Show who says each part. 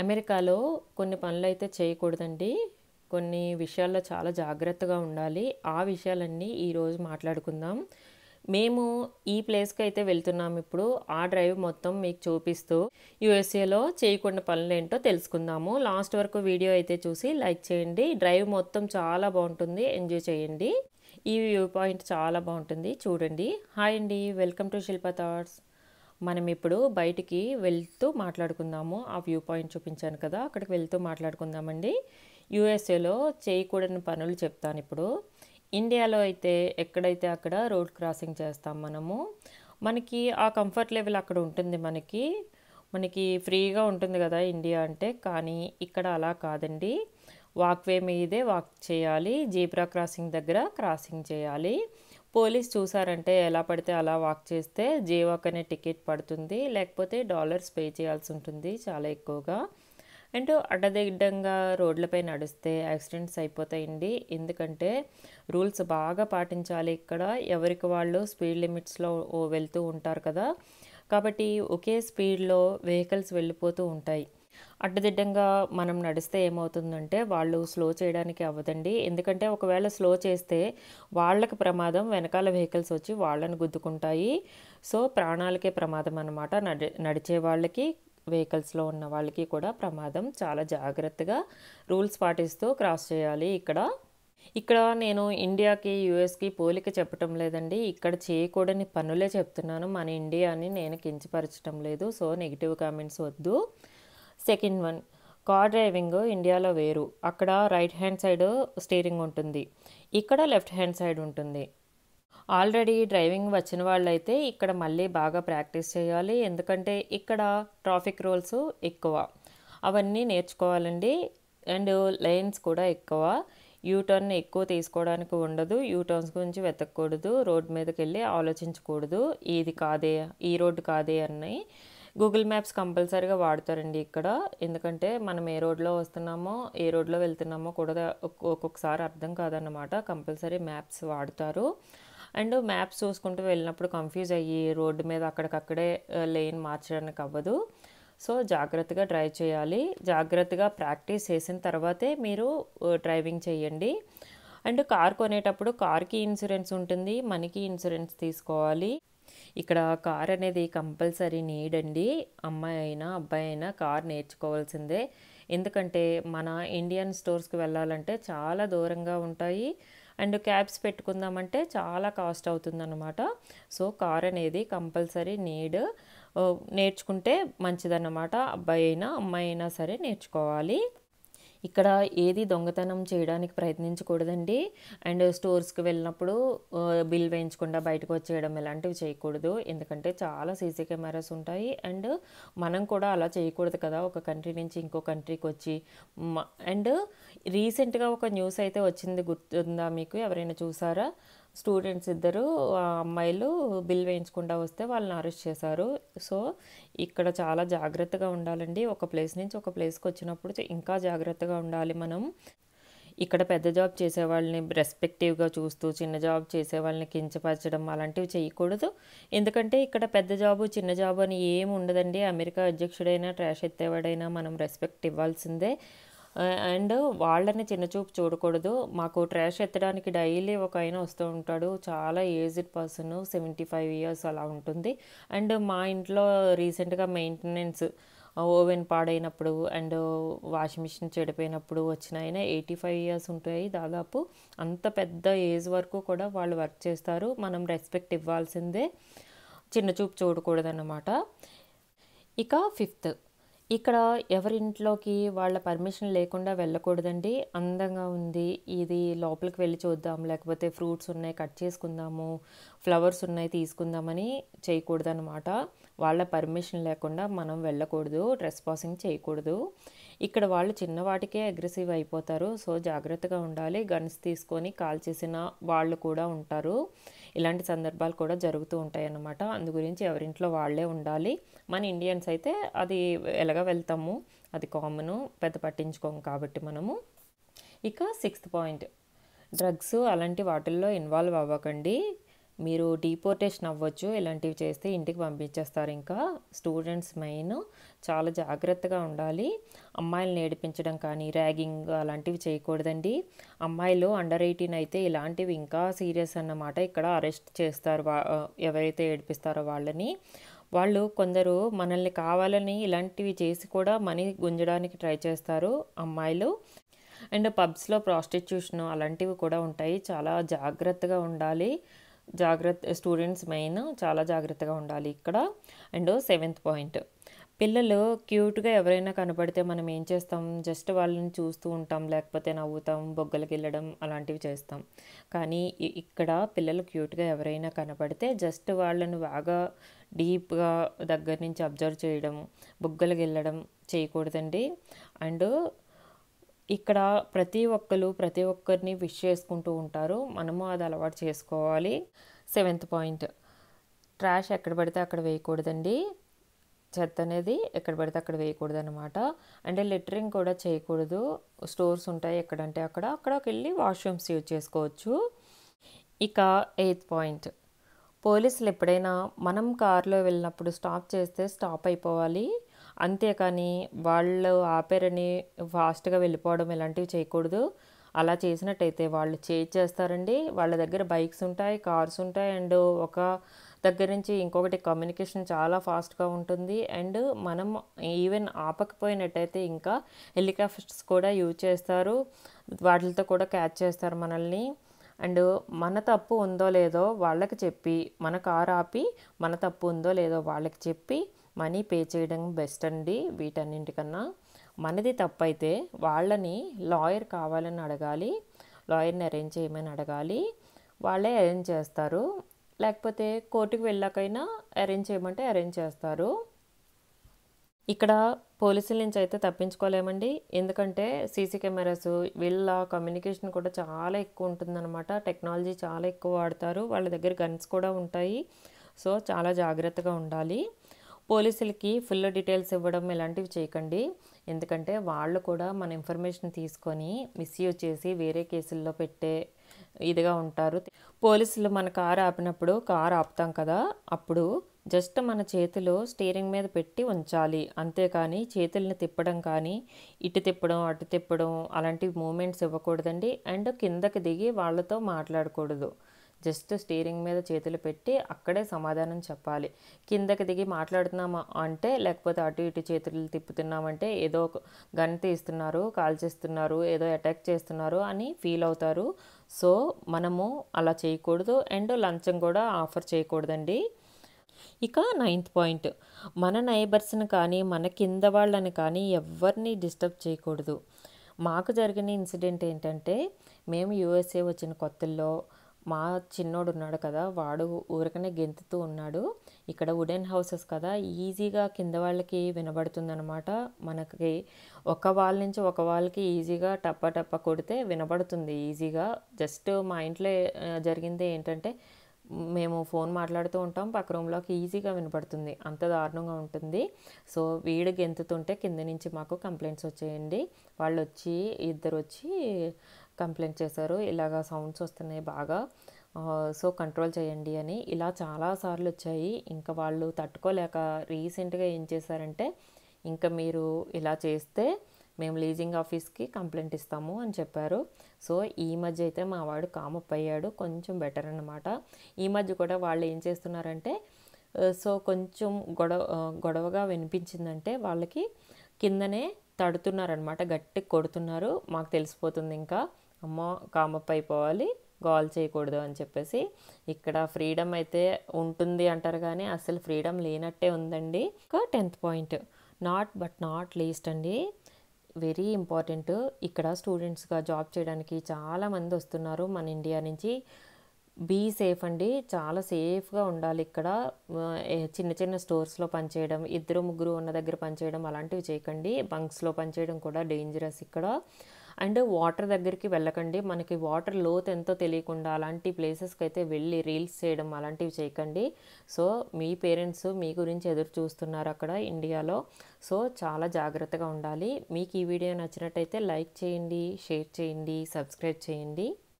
Speaker 1: అమెరికాలో కొన్ని పనులైతే చేయకూడదండి. కొన్ని విషయాల్లో చాలా జాగ్రత్తగా ఉండాలి. ఆ విషయాలన్నీ ఈరోజు మాట్లాడుకుందాం. మేము ఈ ప్లేస్‌కైతే వెళ్తున్నాం ఇప్పుడు. ఆ డ్రైవ్ మొత్తం మీకు చూపిస్తూ యూఎస్ఏలో చేయకూడని పనులేంటో తెలుసుకుందాము. లాస్ట్ వరకు వీడియో అయితే చూసి లైక్ చేయండి. డ్రైవ్ మొత్తం చాలా బావుంటుంది. ఎంజాయ్ చేయండి. ఈ వ్యూ పాయింట్ చాలా బావుంటుంది. చూడండి. హాయ్ అండి. Welcome to Shilpa thoughts. మనం ఇప్పుడు బయటికి వెళ్తూ మాట్లాడుకుందాము. ఆ వ్యూ పాయింట్ చూపించాను కదా, అక్కడికి వెళ్తూ మాట్లాడుకుందామండి. యూఎస్ఏలో చేయకూడని పనులు చెప్తాను ఇప్పుడు. ఇండియాలో అయితే ఎక్కడైతే అక్కడ రోడ్ క్రాసింగ్ చేస్తాం మనము. మనకి ఆ కంఫర్ట్ లెవెల్ అక్కడ ఉంటుంది మనకి. మనకి ఫ్రీగా ఉంటుంది కదా ఇండియా అంటే. కానీ ఇక్కడ అలా కాదండి. వాక్వే మీదే వాక్ చేయాలి. జీబ్రా క్రాసింగ్ దగ్గర క్రాసింగ్ చేయాలి. పోలీస్ చూసారంటే ఎలా పడితే అలా వాక్ చేస్తే జేవాక్ అనే టికెట్ పడుతుంది, లేకపోతే డాలర్స్ పే చేయాల్సి ఉంటుంది చాలా ఎక్కువగా. అండ్ అడ్డదిడ్డంగా రోడ్లపై నడిస్తే యాక్సిడెంట్స్ అయిపోతాయండి. ఎందుకంటే రూల్స్ బాగా పాటించాలి ఇక్కడ. ఎవరికి వాళ్ళు స్పీడ్ లిమిట్స్లో వెళ్తూ ఉంటారు కదా, కాబట్టి ఒకే స్పీడ్లో వెహికల్స్ వెళ్ళిపోతూ ఉంటాయి. అడ్డదిడ్డంగా మనం నడిస్తే ఏమవుతుందంటే వాళ్ళు స్లో చేయడానికి అవ్వదండి. ఎందుకంటే ఒకవేళ స్లో చేస్తే వాళ్ళకి ప్రమాదం, వెనకాల వెహికల్స్ వచ్చి వాళ్ళని గుద్దుకుంటాయి. సో ప్రాణాలకే ప్రమాదం అన్నమాట. నడిచే వాళ్ళకి, వెహికల్స్లో ఉన్న వాళ్ళకి కూడా ప్రమాదం. చాలా జాగ్రత్తగా రూల్స్ పాటిస్తూ క్రాస్ చేయాలి ఇక్కడ. ఇక్కడ నేను ఇండియాకి యూఎస్కి పోలిక చెప్పటం లేదండి. ఇక్కడ చేయకూడని పనులే చెప్తున్నాను. మన ఇండియాని నేను కించపరచడం లేదు. సో నెగిటివ్ కామెంట్స్ వద్దు. సెకండ్ వన్, కార్ డ్రైవింగ్ ఇండియాలో వేరు. అక్కడ రైట్ హ్యాండ్ సైడ్ స్టీరింగ్ ఉంటుంది, ఇక్కడ లెఫ్ట్ హ్యాండ్ సైడ్ ఉంటుంది. ఆల్రెడీ డ్రైవింగ్ వచ్చిన వాళ్ళైతే ఇక్కడ మళ్ళీ బాగా ప్రాక్టీస్ చేయాలి. ఎందుకంటే ఇక్కడ ట్రాఫిక్ రూల్స్ ఎక్కువ, అవన్నీ నేర్చుకోవాలండి. అండ్ లైన్స్ కూడా ఎక్కువ. యూటర్న్ ఎక్కువ తీసుకోవడానికి ఉండదు. యూటర్న్స్ గురించి వెతకూడదు. రోడ్ మీదకి వెళ్ళి ఆలోచించకూడదు, ఇది కాదే, ఈ రోడ్డు కాదే అని. గూగుల్ మ్యాప్స్ కంపల్సరీగా వాడతారండి ఇక్కడ. ఎందుకంటే మనం ఏ రోడ్లో వస్తున్నామో, ఏ రోడ్లో వెళ్తున్నామో కూడా ఒక్కొక్కసారి అర్థం కాదన్నమాట. కంపల్సరీ మ్యాప్స్ వాడతారు. అండ్ మ్యాప్స్ చూసుకుంటూ వెళ్ళినప్పుడు కన్ఫ్యూజ్ అయ్యి రోడ్డు మీద అక్కడికక్కడే లేన్ మార్చడానికి అవ్వదు. సో జాగ్రత్తగా డ్రైవ్ చేయాలి. జాగ్రత్తగా ప్రాక్టీస్ చేసిన తర్వాతే మీరు డ్రైవింగ్ చేయండి. అండ్ కార్ కొనేటప్పుడు కార్కి ఇన్సూరెన్స్ ఉంటుంది, మనకి ఇన్సూరెన్స్ తీసుకోవాలి. ఇక్కడ కార్ అనేది కంపల్సరీ నీడ్ అండి. అమ్మాయి అయినా అబ్బాయి అయినా కార్ నేర్చుకోవాల్సిందే. ఎందుకంటే మన ఇండియన్ స్టోర్స్కి వెళ్ళాలంటే చాలా దూరంగా ఉంటాయి. అండ్ క్యాబ్స్ పెట్టుకుందామంటే చాలా కాస్ట్ అవుతుందన్నమాట. సో కార్ అనేది కంపల్సరీ నీడ్. నేర్చుకుంటే మంచిదన్నమాట. అబ్బాయి అయినా అమ్మాయి అయినా సరే నేర్చుకోవాలి. ఇక్కడ ఏది దొంగతనం చేయడానికి ప్రయత్నించకూడదండి. అండ్ స్టోర్స్కి వెళ్ళినప్పుడు బిల్ వేయించకుండా బయటకు వచ్చేయడం ఇలాంటివి చేయకూడదు. ఎందుకంటే చాలా సీసీ కెమెరాస్ ఉంటాయి. అండ్ మనం కూడా అలా చేయకూడదు కదా, ఒక కంట్రీ నుంచి ఇంకో కంట్రీకి వచ్చి. అండ్ రీసెంట్గా ఒక న్యూస్ అయితే వచ్చింది, గుర్తుందా మీకు? ఎవరైనా చూసారా? స్టూడెంట్స్ ఇద్దరు అమ్మాయిలు బిల్ వేయించకుండా వస్తే వాళ్ళని అరెస్ట్ చేశారు. సో ఇక్కడ చాలా జాగ్రత్తగా ఉండాలండి. ఒక ప్లేస్ నుంచి ఒక ప్లేస్కి వచ్చినప్పుడు ఇంకా జాగ్రత్తగా ఉండాలి మనం. ఇక్కడ పెద్ద జాబ్ చేసే వాళ్ళని రెస్పెక్టివ్గా చూస్తూ చిన్న జాబ్ చేసే వాళ్ళని కించపరచడం అలాంటివి చేయకూడదు. ఎందుకంటే ఇక్కడ పెద్ద జాబు చిన్న జాబు అని ఏమి ఉండదండి. అమెరికా అధ్యక్షుడైనా ట్రాష్ ఎత్తేవాడైనా మనం రెస్పెక్ట్ ఇవ్వాల్సిందే. అండ్ వాళ్ళని చిన్నచూపు చూడకూడదు. మాకు ట్రాష్ ఎత్తడానికి డైలీ ఒక ఆయన వస్తూ ఉంటాడు, చాలా ఏజ్డ్ పర్సన్, 75 ఇయర్స్ అలా ఉంటుంది. అండ్ మా ఇంట్లో రీసెంట్గా మెయింటెనెన్స్, ఓవెన్ పాడైనప్పుడు అండ్ వాషింగ్ మిషన్ చెడిపోయినప్పుడు వచ్చిన ఆయన 85 ఇయర్స్ ఉంటాయి దాదాపు. అంత పెద్ద ఏజ్ వరకు కూడా వాళ్ళు వర్క్ చేస్తారు. మనం రెస్పెక్ట్ ఇవ్వాల్సిందే, చిన్న చూపు చూడకూడదన్నమాట. ఇక ఫిఫ్త్, ఇక్కడ ఎవరింట్లోకి వాళ్ళ పర్మిషన్ లేకుండా వెళ్ళకూడదండి. అందంగా ఉంది, ఇది లోపలికి వెళ్ళి చూద్దాం, లేకపోతే ఫ్రూట్స్ ఉన్నాయి కట్ చేసుకుందాము, ఫ్లవర్స్ ఉన్నాయి తీసుకుందామని చేయకూడదన్నమాట. వాళ్ళ పర్మిషన్ లేకుండా మనం వెళ్ళకూడదు, ట్రెస్ పాసింగ్ చేయకూడదు. ఇక్కడ వాళ్ళు చిన్నవాటికే అగ్రెసివ్ అయిపోతారు. సో జాగ్రత్తగా ఉండాలి. గన్స్ తీసుకొని కాల్ చేసిన వాళ్ళు కూడా ఉంటారు. ఇలాంటి సందర్భాలు కూడా జరుగుతూ ఉంటాయి అన్నమాట. అందు గురించి ఎవరింట్లో వాళ్ళే ఉండాలి. మన ఇండియన్స్ అయితే అది ఎలాగ వెళ్తాము, అది కామను, పెద్ద పట్టించుకోము కాబట్టి మనము. ఇక సిక్స్త్ పాయింట్, డ్రగ్స్ అలాంటి వాటిల్లో ఇన్వాల్వ్ అవ్వకండి. మీరు డిపోర్టేషన్ అవ్వచ్చు. ఇలాంటివి చేస్తే ఇంటికి పంపించేస్తారు. ఇంకా స్టూడెంట్స్ మెయిన్ చాలా జాగ్రత్తగా ఉండాలి. అమ్మాయిలను ఏడిపించడం కానీ ర్యాగింగ్ అలాంటివి చేయకూడదండి. అమ్మాయిలు అండర్ 18 అయితే ఇలాంటివి ఇంకా సీరియస్ అన్నమాట. ఇక్కడ అరెస్ట్ చేస్తారు ఎవరైతే ఏడిపిస్తారో వాళ్ళని. వాళ్ళు కొందరు మనల్ని కావాలని ఇలాంటివి చేసి కూడా మనీ గుంజడానికి ట్రై చేస్తారు అమ్మాయిలు. అండ్ పబ్స్లో ప్రాస్టిట్యూషన్ అలాంటివి కూడా ఉంటాయి. చాలా జాగ్రత్తగా ఉండాలి. స్టూడెంట్స్ మెయిన్ చాలా జాగ్రత్తగా ఉండాలి ఇక్కడ. అండ్ 7th పాయింట్, పిల్లలు క్యూట్గా ఎవరైనా కనపడితే మనం ఏం చేస్తాం, జస్ట్ వాళ్ళని చూస్తూ ఉంటాం, లేకపోతే నవ్వుతాం, బొగ్గలకి వెళ్ళడం అలాంటివి చేస్తాం. కానీ ఇక్కడ పిల్లలు క్యూట్గా ఎవరైనా కనపడితే జస్ట్ వాళ్ళని బాగా డీప్గా దగ్గర నుంచి అబ్జర్వ్ చేయడం, బొగ్గలకి వెళ్ళడం చేయకూడదండి. అండ్ ఇక్కడ ప్రతి ఒక్కరిని విష్ చేసుకుంటూ ఉంటారు. మనము అది అలవాటు చేసుకోవాలి. 7th పాయింట్, ట్రాష్ ఎక్కడ పడితే అక్కడ వేయకూడదండి. చెత్త అనేది ఎక్కడ పడితే అక్కడ వేయకూడదు అనమాట. అంటే లిటరింగ్ కూడా చేయకూడదు. స్టోర్స్ ఉంటాయి ఎక్కడంటే అక్కడికి వెళ్ళి వాష్రూమ్స్ యూజ్ చేసుకోవచ్చు. ఇక 8th పాయింట్, పోలీసులు ఎప్పుడైనా మనం కారులో వెళ్ళినప్పుడు స్టాప్ చేస్తే స్టాప్ అయిపోవాలి. అంతేకాని వాళ్ళు ఆపారని ఫాస్ట్గా వెళ్ళిపోవడం ఇలాంటివి చేయకూడదు. అలా చేసినట్టయితే వాళ్ళు చేస్తారండి. వాళ్ళ దగ్గర బైక్స్ ఉంటాయి, కార్స్ ఉంటాయి. అండ్ ఒక దగ్గర నుంచి ఇంకొకటి కమ్యూనికేషన్ చాలా ఫాస్ట్గా ఉంటుంది. అండ్ మనం ఈవెన్ ఆపకపోయినట్టయితే ఇంకా హెలికాప్టర్స్ కూడా యూజ్ చేస్తారు. వాటితో కూడా క్యాచ్ చేస్తారు మనల్ని. అండ్ మన తప్పు ఉందో లేదో వాళ్ళకి చెప్పి, మన కారు ఆపి మన తప్పు ఉందో లేదో వాళ్ళకి చెప్పి మనీ పే చేయడం బెస్ట్ అండి. వీటన్నింటికన్నా మనది తప్పు అయితే వాళ్ళని లాయర్ కావాలని అడగాలి, లాయర్ని అరేంజ్ చేయమని అడగాలి. వాళ్ళే అరేంజ్ చేస్తారు. లేకపోతే కోర్టుకు వెళ్ళాకైనా అరేంజ్ చేయమంటే అరేంజ్ చేస్తారు. ఇక్కడ పోలీసుల నుంచి అయితే తప్పించుకోలేమండి. ఎందుకంటే సీసీ కెమెరాస్, వీళ్ళ కమ్యూనికేషన్ కూడా చాలా ఎక్కువ ఉంటుందన్నమాట. టెక్నాలజీ చాలా ఎక్కువ వాడతారు. వాళ్ళ దగ్గర గన్స్ కూడా ఉంటాయి. సో చాలా జాగ్రత్తగా ఉండాలి. పోలీసులకి ఫుల్ డీటెయిల్స్ ఇవ్వడం ఇలాంటివి చేయకండి. ఎందుకంటే వాళ్ళు కూడా మన ఇన్ఫర్మేషన్ తీసుకొని మిస్యూజ్ చేసి వేరే కేసుల్లో పెట్టే ఇదిగా ఉంటారు. పోలీసులు మన కారు ఆపినప్పుడు కారు ఆపుతాం కదా, అప్పుడు జస్ట్ మన చేతులు స్టీరింగ్ మీద పెట్టి ఉంచాలి. అంతేకాని చేతుల్ని తిప్పడం కానీ, ఇటు తిప్పడం అటు తిప్పడం అలాంటి మూమెంట్స్ ఇవ్వకూడదండి. అండ్ కిందకి దిగి వాళ్ళతో మాట్లాడకూడదు. జస్ట్ స్టీరింగ్ మీద చేతులు పెట్టి అక్కడే సమాధానం చెప్పాలి. కిందకి దిగి మాట్లాడుతున్నామా అంటే, లేకపోతే అటు ఇటు చేతులు తిప్పుతున్నామంటే ఏదో గన్ తీస్తున్నారు, కాల్చేస్తున్నారు, ఏదో అటాక్ చేస్తున్నారు అని ఫీల్ అవుతారు. సో మనము అలా చేయకూడదు. అండ్ లంచం కూడా ఆఫర్ చేయకూడదండి. ఇక 9th పాయింట్, మన నైబర్స్ని కానీ మన కింద వాళ్ళని కానీ ఎవరిని డిస్టర్బ్ చేయకూడదు. మాకు జరిగిన ఇన్సిడెంట్ ఏంటంటే, మేము యూఎస్ఏ వచ్చిన కొత్తల్లో మా చిన్నోడు ఉన్నాడు కదా, వాడు ఊరికనే గెంతుతూ ఉన్నాడు. ఇక్కడ వుడెన్ హౌసెస్ కదా, ఈజీగా కింద వాళ్ళకి వినబడుతుందన్నమాట. మనకి ఒక వాళ్ళ నుంచి ఒక వాళ్ళకి ఈజీగా టప్ప టప్ప కొడితే వినబడుతుంది ఈజీగా. జస్ట్ మా ఇంట్లో జరిగింది ఏంటంటే, మేము ఫోన్ మాట్లాడుతూ ఉంటాం, పక్క రూమ్లోకి ఈజీగా వినపడుతుంది. అంత దారుణంగా ఉంటుంది. సో వీడు గెంతుతుంటే కింద నుంచి మాకు కంప్లైంట్స్ వచ్చాయండి. ఇద్దరు వచ్చి కంప్లైంట్ చేశారు, ఇలాగా సౌండ్స్ వస్తున్నాయి బాగా, సో కంట్రోల్ చేయండి అని. ఇలా చాలాసార్లు వచ్చాయి. ఇంకా వాళ్ళు తట్టుకోలేక రీసెంట్గా ఏం చేశారంటే, ఇంకా మీరు ఇలా చేస్తే మేము లీజింగ్ ఆఫీస్కి కంప్లైంట్ ఇస్తాము అని చెప్పారు. సో ఈ మధ్య అయితే మా వాడు కామప్ అయ్యాడు, కొంచెం బెటర్ అన్నమాట. ఈ మధ్య కూడా వాళ్ళు ఏం చేస్తున్నారంటే, సో కొంచెం గొడవగా వినిపించిందంటే వాళ్ళకి కిందనే తడుతున్నారనమాట, గట్టి కొడుతున్నారు. మాకు తెలిసిపోతుంది ఇంకా, అమ్మో కామప్ అయిపోవాలి, గోల్ చేయకూడదు అని చెప్పేసి. ఇక్కడ ఫ్రీడమ్ అయితే ఉంటుంది అంటారు కానీ అసలు ఫ్రీడమ్ లేనట్టే ఉందండి. ఇంకా 10th పాయింట్, నాట్ లీస్ట్ అండి, వెరీ ఇంపార్టెంట్. ఇక్కడ స్టూడెంట్స్గా జాబ్ చేయడానికి చాలామంది వస్తున్నారు మన ఇండియా నుంచి. బీ సేఫ్ అండి, చాలా సేఫ్గా ఉండాలి ఇక్కడ. చిన్న చిన్న స్టోర్స్లో పనిచేయడం, 2-3 ఉన్న దగ్గర పనిచేయడం అలాంటివి చేయకండి. బంక్స్లో పనిచేయడం కూడా డేంజరస్ ఇక్కడ. అండ్ వాటర్ దగ్గరికి వెళ్ళకండి. మనకి వాటర్ లోతు ఎంతో తెలియకుండా అలాంటి ప్లేసెస్కి అయితే వెళ్ళి రీల్స్ చేయడం అలాంటివి చేయకండి. సో మీ పేరెంట్స్ మీ గురించి ఎదురు చూస్తున్నారు అక్కడ ఇండియాలో. సో చాలా జాగ్రత్తగా ఉండాలి. మీకు ఈ వీడియో నచ్చినట్టయితే లైక్ చేయండి, షేర్ చేయండి, సబ్స్క్రైబ్ చేయండి.